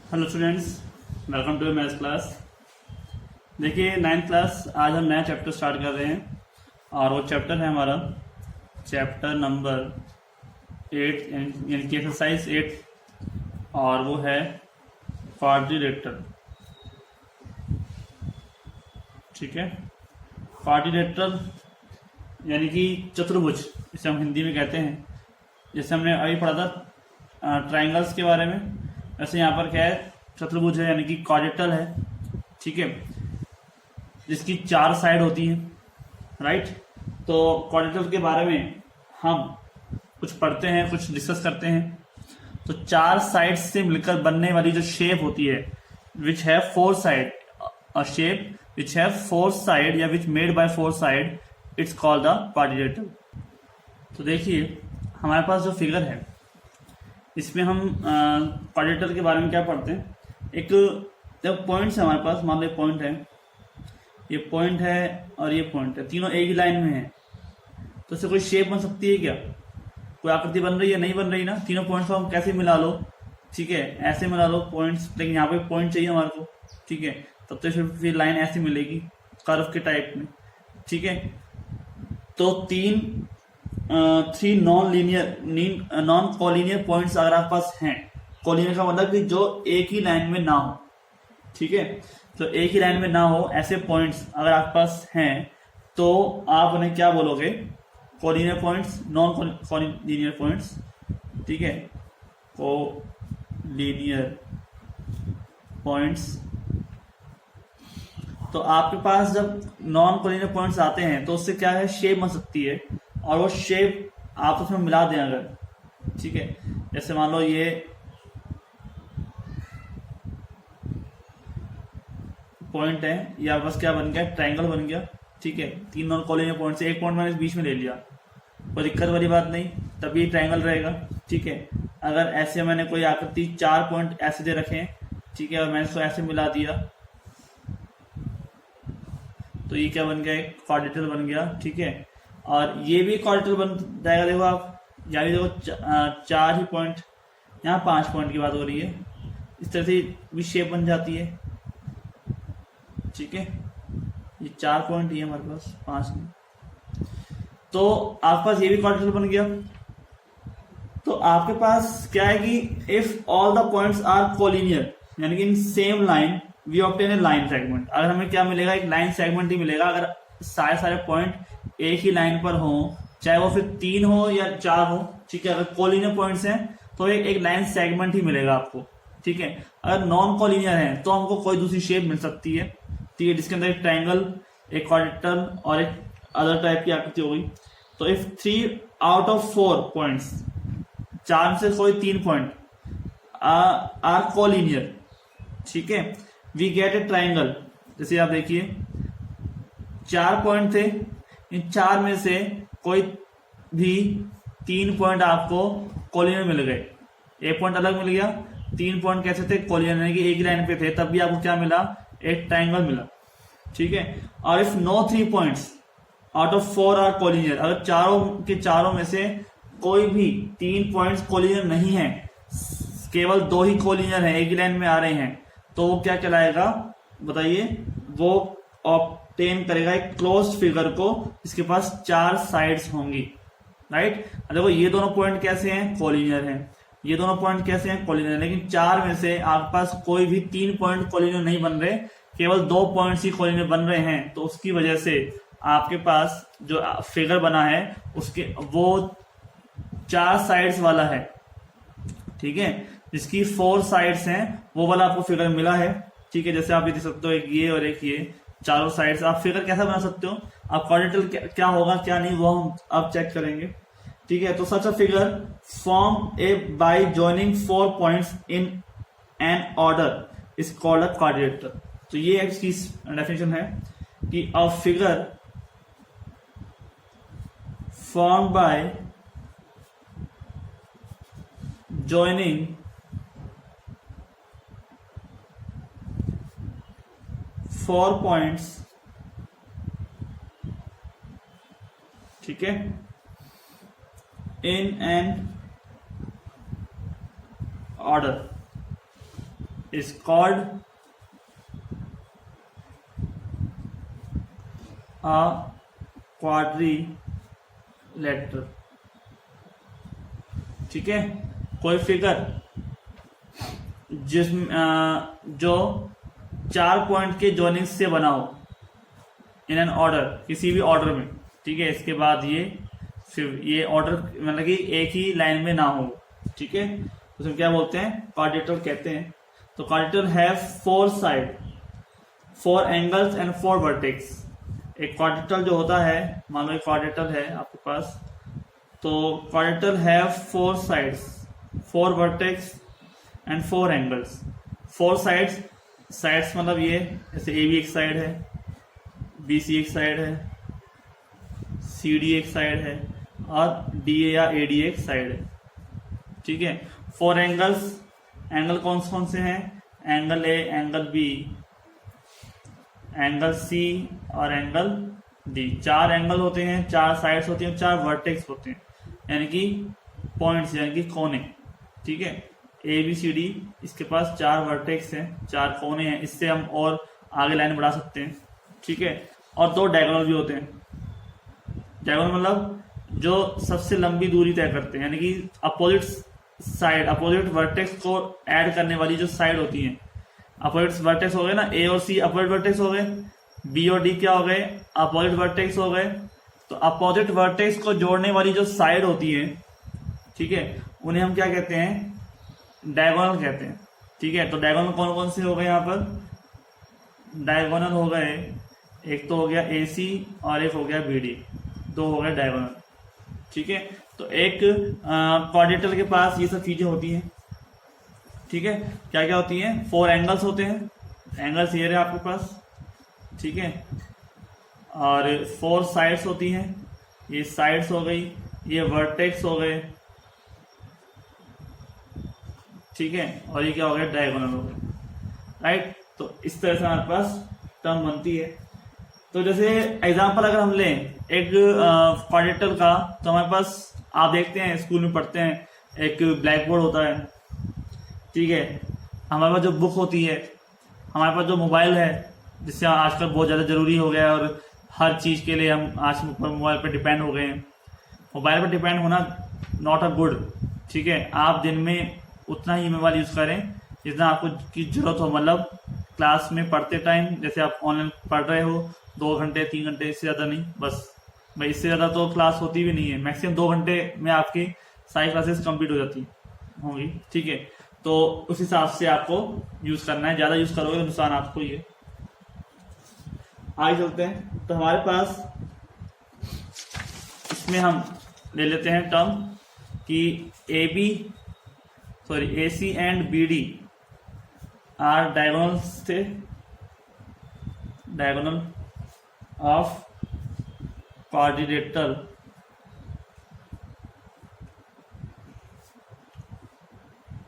Hello students, welcome to maths class. देखिए 9th class, आज हम नया चैप्टर स्टार्ट कर रहे हैं और वो चैप्टर है हमारा चैप्टर नंबर 8 यानी कि एक्सरसाइज 8 और वो है क्वाड्रिलेटरल। ठीक है, क्वाड्रिलेटरल यानी कि चतुर्भुज, इसे हम हिंदी में कहते हैं। जैसे हमने अभी पढ़ा था ट्राइंगल्स के बारे में, वैसे यहाँ पर क्या है, चतुर्भुज है यानी कि क्वाड्रिलेटरल है। ठीक है, जिसकी 4 साइड होती हैं, राइट। तो क्वाड्रिलेटरल के बारे में हम कुछ पढ़ते हैं, कुछ डिस्कस करते हैं। तो 4 साइड से मिलकर बनने वाली जो शेप होती है, विच है 4 साइड, अ शेप विच है 4 साइड या which made by 4 side, it's called the quadrilateral. तो देखिए हमारे पास जो फिगर है, इसमें हम क्वाड्रिलेटरल के बारे में क्या पढ़ते हैं। एक जब पॉइंट्स है हमारे पास, मान लो पॉइंट है, ये पॉइंट है और ये पॉइंट है, तीनों एक ही लाइन में है, तो इससे कोई शेप बन सकती है क्या? कोई आकृति बन रही है? नहीं बन रही ना। तीनों पॉइंट्स को हम कैसे मिला लो, ठीक है, ऐसे मिला लो पॉइंट्स, लेकिन यहाँ पे पॉइंट चाहिए हमारे को, ठीक है, तब तो फिर लाइन ऐसी मिलेगी कर्व के टाइप में। ठीक है, तो 3 नॉन कॉलिनियर पॉइंट्स अगर आपके पास हैं, कॉलिनियर का मतलब कि जो एक ही लाइन में ना हो, ठीक है, तो एक ही लाइन में ना हो ऐसे पॉइंट्स अगर आपके पास हैं, तो आप उन्हें क्या बोलोगे? Collinear points, non collinear points. ठीक है, कॉलिनियर पॉइंट्स। तो आपके पास जब नॉन कॉलिनियर पॉइंट्स आते हैं तो उससे क्या है, शेप बन सकती है, और वो शेप आप उसमें मिला दें अगर, ठीक है, जैसे मान लो ये पॉइंट है, या बस क्या बन गया, ट्रायंगल बन गया। ठीक है, 3 नॉन कॉलिनियर पॉइंट से एक पॉइंट मैंने बीच में ले लिया, कोई दिक्कत वाली बात नहीं, तभी ट्रायंगल रहेगा। ठीक है, अगर ऐसे मैंने कोई आकृति 4 पॉइंट ऐसे दे रखे हैं, ठीक है, और मैंने इसको ऐसे मिला दिया, तो ये क्या बन गया, एक क्वाड्रिलेटरल बन गया। ठीक है, और ये भी क्वाड्रिलेटरल बन जाएगा। देखो आप यहाँ भी देखो 4 ही पॉइंट, यहाँ 5 पॉइंट की बात हो रही है, इस तरह से भी शेप बन जाती है। ठीक है, ये 4 पॉइंट ही है हमारे पास, 5 नहीं। तो आपके पास ये भी क्वाड्रिलेटरल बन गया। तो आपके पास क्या है कि if all the points are collinear, यानी कि in same line we obtain a line segment. अगर हमें क्या मिलेगा, एक लाइन सेगमेंट ही मिलेगा। अगर सारे पॉइंट एक ही लाइन पर हो, चाहे वो फिर 3 हो या 4 हो, ठीक है, अगर कोलिनियर पॉइंट्स हैं तो एक लाइन सेगमेंट ही मिलेगा आपको। ठीक है, अगर नॉन कोलिनियर है तो हमको कोई दूसरी शेप मिल सकती है, ठीक है, जिसके अंदर एक ट्रायंगल, एक क्वाड्रिलेटरल और एक अदर टाइप की आकृति हो गई। तो इफ 3 आउट ऑफ 4 पॉइंट्स, 4 से कोई 3 पॉइंट आर कोलिनियर, ठीक है, वी गेट ए ट्रायंगल। जैसे आप देखिए 4 पॉइंट थे, इन 4 में से कोई भी 3 पॉइंट आपको कोलिनियर मिल गए, एक पॉइंट अलग मिल गया, 3 पॉइंट कैसे थे, कोलिनियर, यानी कि एक ही लाइन पे थे, तब भी आपको क्या मिला, एक ट्रायंगल मिला। ठीक है, और if no 3 points out of 4 are collinear, अगर चारों के चारों में से कोई भी 3 पॉइंट्स कोलिनियर नहीं है, केवल 2 ही कोलिनियर है, एक ही लाइन में आ रहे हैं, तो वो क्या कहलाएगा बताइए? वो ऑब्टेन करेगा एक क्लोज्ड फिगर को जिसके पास 4 साइड्स होंगी, राइट। देखो ये दोनों पॉइंट कैसे हैं, कोलिनियर हैं, ये दोनों पॉइंट कैसे हैं, कोलिनियर, लेकिन 4 में से आपके पास कोई भी 3 पॉइंट कोलिनियर नहीं बन रहे, केवल 2 पॉइंट्स ही कोलिनियर बन रहे हैं। तो उसकी वजह से आपके पास जो फिगर बना है उसके वो 4 साइड्स वाला है, ठीक है, जिसकी 4 साइड्स हैं, वो वाला आपको फिगर मिला है। ठीक है, जैसे आप ये देख सकते हो, एक ये और एक ये, चारों साइड्स। आप फिगर कैसा बना सकते हो, आप क्वाड्रिलेटरल क्या होगा क्या नहीं, वो हम आप चेक करेंगे। ठीक है, तो such a figure form a by joining 4 points in an order is called a quadrilateral. तो ये इसकी डेफिनेशन है कि a figure form by joining 4 points, ठीक है, in an order is called a quadrilateral. ठीक है, कोई फिगर जो 4 पॉइंट के जॉइनिंग से बना हो इन एन ऑर्डर, किसी भी ऑर्डर में। ठीक है, इसके बाद ये ऑर्डर मतलब कि एक ही लाइन में ना हो। ठीक है, उसमें क्या बोलते हैं, क्वाड्रिलेटरल कहते हैं। तो quadrilateral have 4 side, 4 angles and 4 vertex. एक क्वाड्रिलेटरल जो होता है, मान लो एक क्वाड्रिलेटरल है आपके पास, तो quadrilateral have 4 sides, 4 vertex and 4 angles. 4 sides मतलब ये, जैसे ए बी एक साइड है, बी सी एक साइड है, सी डी एक साइड है, और डी ए या ए डी एक साइड है। ठीक है, 4 एंगल्स, एंगल कौन से हैं, angle A, angle B, angle C और एंगल डी। 4 एंगल होते हैं, 4 साइड्स होती हैं, 4 वर्टेक्स होते हैं, यानी कि पॉइंट्स, यानी कि कोने। ठीक है, ए बी सी डी, इसके पास 4 वर्टेक्स हैं, 4 कोने हैं। इससे हम और आगे लाइन बढ़ा सकते हैं। ठीक है, और 2 डायगोनल भी होते हैं। डायगोनल मतलब जो सबसे लंबी दूरी तय करते हैं, यानी कि अपोजिट साइड, अपोजिट वर्टेक्स को ऐड करने वाली जो साइड होती है। अपोजिट वर्टेक्स हो गए ना, ए और सी अपोजिट वर्टेक्स हो गए, बी और डी क्या हो गए, अपोजिट वर्टेक्स हो गए। तो अपोजिट वर्टेक्स को जोड़ने वाली जो साइड होती है, ठीक है, उन्हें हम क्या कहते हैं, डायगोनल कहते हैं। ठीक है, तो डायगोनल कौन कौन से हो गए यहाँ पर, डायगोनल हो गए, एक तो हो गया ए सी और एक हो गया बी डी, 2 हो गए डायगोनल। ठीक है, तो एक क्वाड्रिलेटरल के पास ये सब चीजें होती हैं। ठीक है, क्या क्या होती हैं, 4 एंगल्स होते हैं, एंगल्स ये रहे आपके पास। ठीक है, और 4 साइड्स होती हैं, ये साइड्स हो गई, ये वर्टेक्स हो गए। ठीक है, और ये क्या हो गया, डायगोनल हो गए। राइट, तो इस तरह से हमारे पास टर्म बनती है। तो जैसे एग्जांपल अगर हम लें एक क्वाड्रिलेटरल का, तो हमारे पास आप देखते हैं स्कूल में पढ़ते हैं, एक ब्लैक बोर्ड होता है। ठीक है, हमारे पास जो बुक होती है, हमारे पास जो मोबाइल है, जिससे आजकल बहुत ज़्यादा ज़रूरी हो गया है, और हर चीज़ के लिए हम आज मोबाइल पर डिपेंड हो गए हैं। मोबाइल पर डिपेंड होना नॉट अ गुड। ठीक है, आप दिन में उतना ही मोबाइल यूज़ करें जितना आपको की ज़रूरत हो। मतलब क्लास में पढ़ते टाइम, जैसे आप ऑनलाइन पढ़ रहे हो, 2 घंटे 3 घंटे, इससे ज़्यादा नहीं, बस भाई इससे ज़्यादा तो क्लास होती भी नहीं है। मैक्सिमम 2 घंटे में आपकी सारी क्लासेस कंप्लीट हो जाती होंगी। ठीक है, तो उस हिसाब से आपको यूज़ करना है, ज़्यादा यूज़ करोगे तो नुकसान आपको ही है। आगे चलते हैं, तो हमारे पास इसमें हम ले लेते हैं टर्म कि A C and B D are diagonals थे, diagonal of quadrilateral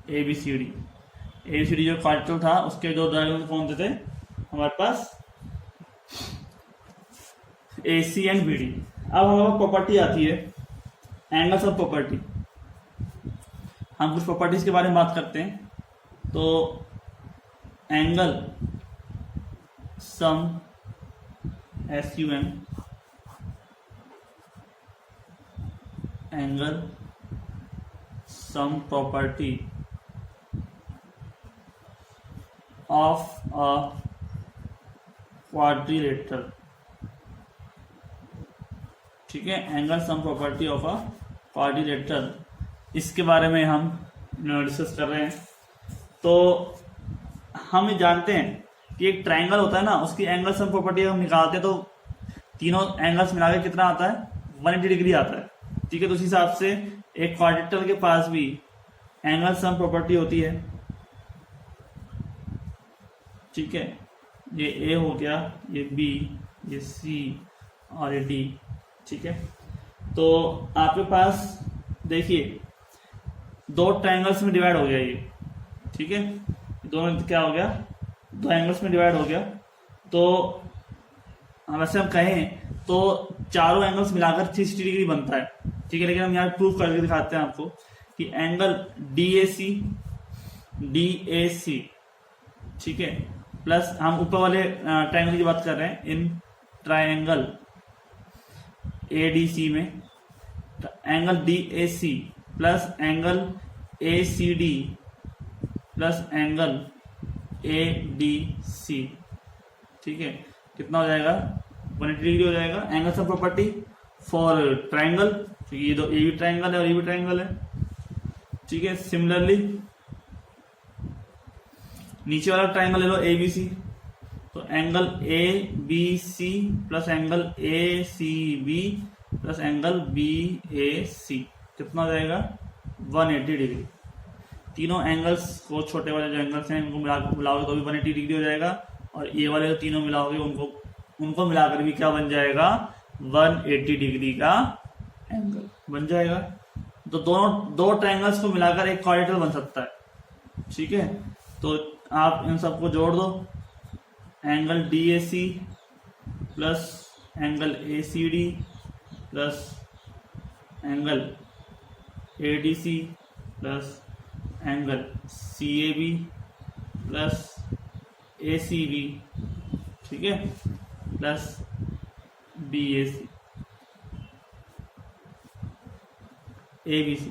A B C D. जो क्वाड्रिलेटरल था, उसके जो डायगोनल कौन थे हमारे पास, A C and B D. अब हमारे प्रॉपर्टी आती है एंगल्स ऑफ प्रॉपर्टी। हम कुछ प्रॉपर्टीज के बारे में बात करते हैं। तो angle sum SUM, angle sum property of a quadrilateral. ठीक है, angle sum property of a quadrilateral, इसके बारे में हम डिस्कस कर रहे हैं। तो हम जानते हैं कि एक ट्रायंगल होता है ना, उसकी एंगल सम प्रॉपर्टी हम निकालते हैं, तो तीनों एंगल्स मिलाकर कितना आता है, 180 डिग्री आता है। ठीक है, तो उस हिसाब से एक क्वाड्रिलेटरल के पास भी एंगल सम प्रॉपर्टी होती है। ठीक है, ये ए हो गया, ये बी, ये सी और ये डी। ठीक है, तो आपके पास देखिए 2 ट्रायंगल्स में डिवाइड हो गया ये। ठीक है, दोनों क्या हो गया, 2 एंगल्स में डिवाइड हो गया। तो वैसे हम कहें तो चारों एंगल्स मिलाकर 360 डिग्री बनता है। ठीक है, लेकिन हम यहाँ प्रूफ करके दिखाते हैं आपको कि एंगल DAC ठीक है, प्लस हम ऊपर वाले ट्रायंगल की बात कर रहे हैं, इन ट्रायंगल ADC में angle DAC plus angle ACD plus angle ADC, ठीक है, कितना हो जाएगा 180 डिग्री हो जाएगा। Angle sum property for triangle, क्योंकि ये तो ए भी ट्रायंगल है और ये भी ट्रायंगल है, ठीक है। सिमिलरली नीचे वाला ट्रायंगल ले लो ABC, तो angle ABC plus angle ACB plus angle BAC कितना हो जाएगा 180 डिग्री। तीनों एंगल्स को, छोटे वाले जो एंगल्स हैं, इनको मिलाओगे तो भी 180 डिग्री हो जाएगा, और ये वाले जो तीनों मिलाओगे उनको मिलाकर भी क्या बन जाएगा 180 डिग्री का एंगल बन जाएगा। तो दो ट्रायंगल्स को मिलाकर एक क्वाड्रिलेटरल बन सकता है, ठीक है। तो आप इन सबको जोड़ दो, angle DAC plus angle ACD plus angle ADC plus angle CAB plus ACB, ठीक है, प्लस BAC ABC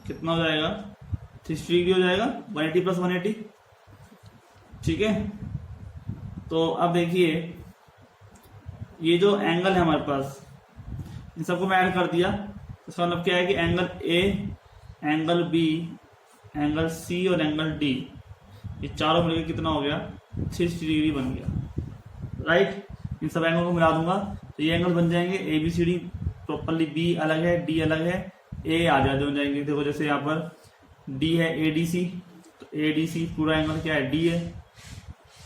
कितना हो जाएगा 360 डिग्री हो जाएगा, 180 प्लस 180, ठीक है। तो अब देखिए ये जो एंगल है हमारे पास, इन सबको मैं ऐड कर दिया, इसका मतलब क्या है कि angle A, angle B, angle C और एंगल D, ये चारों मिलकर कितना हो गया 360 डिग्री बन गया, राइट। इन सब एंगल को मिला दूंगा तो ये एंगल बन जाएंगे ABCD प्रॉपरली, B अलग है, D अलग है, A आधे हो जाएंगे। देखो जैसे यहाँ पर D है ADC, तो ADC पूरा एंगल क्या है D है,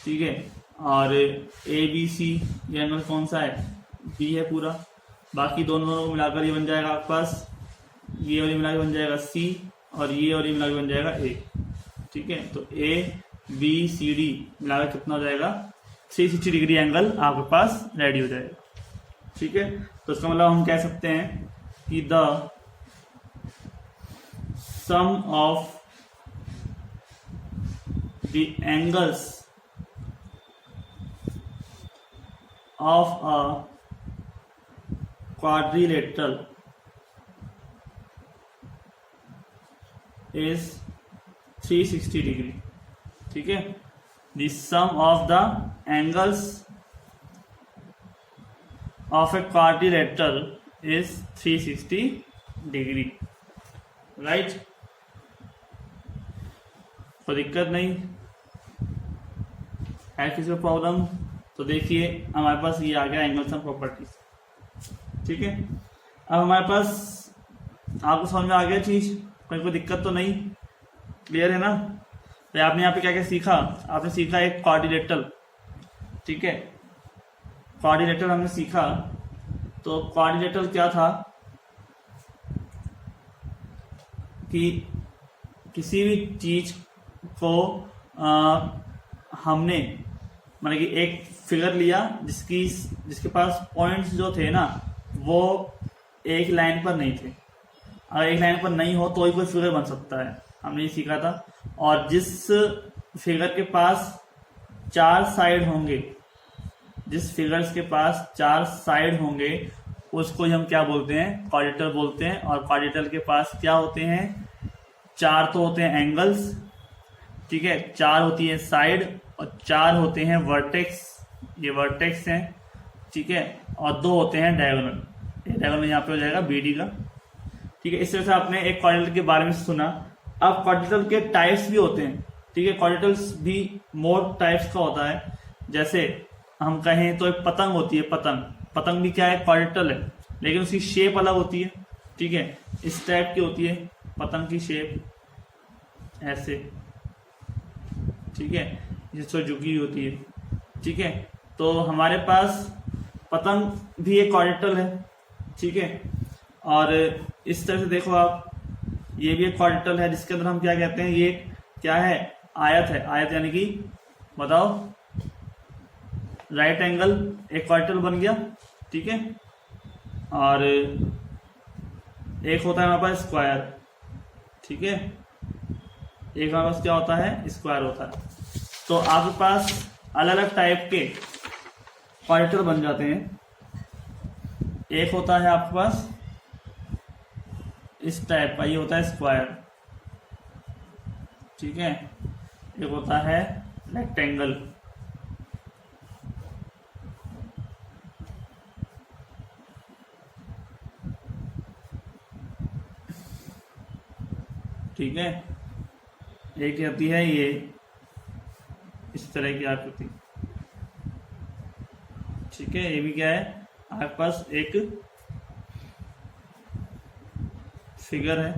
ठीक है, और ABC ये एंगल कौन सा है B है पूरा। बाकी दोनों को मिलाकर ये बन जाएगा आपके पास, ये और ये मिलाकर बन जाएगा C, और ये और ये मिलाकर बन जाएगा A, ठीक है। तो ABCD मिलाकर कितना हो जाएगा 360 डिग्री एंगल आपके पास रेडी हो जाएगा, ठीक है। तो इसका मतलब हम कह सकते हैं कि the sum of the angles of a quadrilateral is 360 degree, ठीक है। The sum of the angles of a quadrilateral is 360 degree, right. कोई दिक्कत नहीं है, किसी को प्रॉब्लम। तो देखिए हमारे पास ये आ गया एंगल सम प्रॉपर्टीज, ठीक है। अब हमारे पास आपको समझ में आ गया चीज, कोई दिक्कत तो नहीं, क्लियर है ना। तो आपने यहाँ पे क्या क्या सीखा, आपने सीखा एक क्वाड्रिलेटरल, ठीक है, क्वाड्रिलेटरल हमने सीखा। तो क्वाड्रिलेटरल क्या था कि किसी भी चीज को हमने मतलब कि एक फिगर लिया जिसके पास पॉइंट्स जो थे ना वो एक लाइन पर नहीं थे। अगर एक लाइन पर नहीं हो तो ही कोई फिगर बन सकता है, हमने ये सीखा था। और जिस फिगर के पास 4 साइड होंगे, जिस फिगर्स के पास 4 साइड होंगे उसको हम क्या बोलते हैं, क्वाड्रिलेटरल बोलते हैं। और क्वाड्रिलेटरल के पास क्या होते हैं, 4 तो होते हैं एंगल्स, ठीक है, 4 होती है साइड और 4 होते हैं वर्टेक्स, ये वर्टेक्स हैं, ठीक है, और 2 होते हैं डायगोनल। डायगोनल यहाँ पे हो जाएगा BD का, ठीक है। इस तरह से आपने एक क्वाड्रिलेटरल के बारे में सुना। अब क्वाड्रिलेटरल के टाइप्स भी होते हैं, ठीक है, क्वाड्रिलेटरल्स भी मोर टाइप्स का होता है। जैसे हम कहें तो एक पतंग होती है, पतंग भी क्या है, क्वाड्रिलेटरल है, लेकिन उसकी शेप अलग होती है, ठीक है, इस टाइप की होती है पतंग की शेप, ऐसे, ठीक है, जिससे झुकी होती है, ठीक है। तो हमारे पास पतंग भी एक क्वाड्रिलेटरल है, ठीक है। और इस तरह से देखो आप, ये भी एक क्वाड्रिलेटरल है जिसके अंदर हम क्या कहते हैं, ये क्या है, आयत है। आयत यानी कि बताओ, राइट एंगल एक क्वाड्रिलेटरल बन गया, ठीक है। और एक होता है हमारे पास स्क्वायर, ठीक है। एक हमारे पास क्या होता है, स्क्वायर होता है। तो आपके पास अलग अलग टाइप के क्वाड्रेटर बन जाते हैं। एक होता है आपके पास इस टाइप का, ये होता है स्क्वायर, ठीक है। एक होता है रेक्टेंगल, ठीक है। एक आती है ये इस तरह की आकृति, ठीक है। ये भी क्या है, आपके पास एक फिगर है।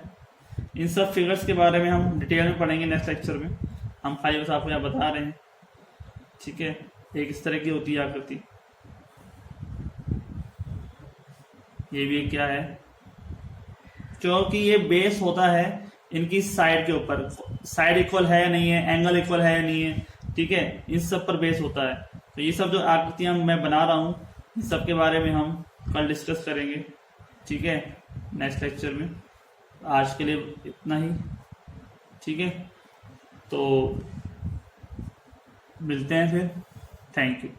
इन सब फिगर्स के बारे में हम डिटेल में पढ़ेंगे नेक्स्ट लेक्चर में। हम खाली बस आपको यहाँ बता रहे हैं, ठीक है। एक इस तरह की होती है आकृति। ये भी क्या है, क्योंकि ये बेस होता है इनकी साइड के ऊपर, साइड इक्वल है या नहीं है, एंगल इक्वल है या नहीं है, ठीक है। इन सब पर बेस होता है। तो ये सब जो आकृतियां मैं बना रहा हूँ, इन सब के बारे में हम कल डिस्कस करेंगे, ठीक है, नेक्स्ट लेक्चर में। आज के लिए इतना ही, ठीक है। तो मिलते हैं फिर, थैंक यू।